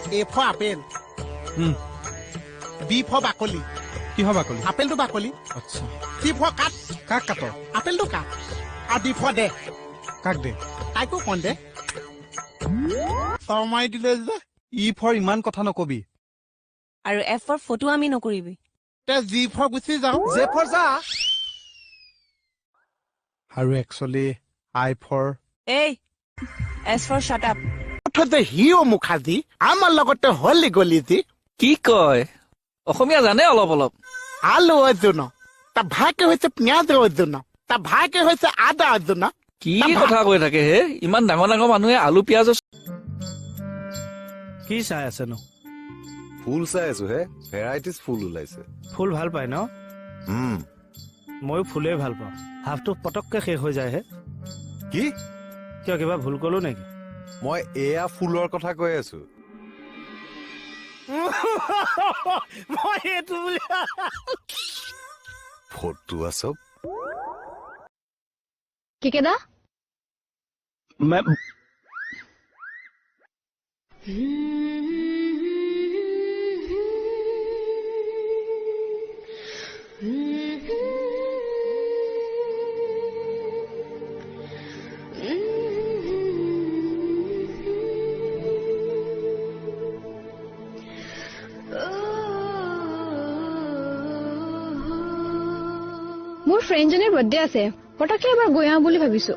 A for apple. B for বাকলি. কি হয় বাকলি? আপেলটো বাকলি. আচ্ছা। C for কাট. কাক কাট? আপেলটো কাট. আৰু D for দে. কাক দে? তাইকো কন দে. তমাই দিলে যে। ই ফৰ ইমান কথা নকবি। আৰু F for ফটো আমি নকৰিবি। তে G for গুচি যাওঁ. জে ফৰ যা। আৰু একচুৱেলি I ফৰ এই S for shut up. যে হিও মুখাৰ্জী আমাৰ লগতে হলি গলি যি কি কয় অসমীয়া জানে অলপ অলপ আলু অৰ্জুন তাৰ ভাইকে হৈছে পিঁয়াজ অৰ্জুন তাৰ ভাইকে হৈছে আদা অৰ্জুন কি কথা কৈ থাকে হে ইমান ডাঙৰ ডাঙৰ মানুহে আলু পিয়াজ কি চাই আছে ন ফুল চাই আছো হে ভেৰাইটিজ ফুল ওলাইছে ফুল ভাল পায় ন ময়ো ফুলেই ভাল পাওঁ হাফটো পটককে শেষ হৈ যায় হে কি কিয় কিবা ভুল কলো নেকি মই এয়া ফুলৰ কথা কৈ আছো মই এইটো বুলি ফটোৱা চব কি কেদা মোৰ ফ্ৰেণ্ডজনীৰ বাৰ্থডে আছে পটককে এবাৰ গৈ আহোঁ বুলি ভাবিছো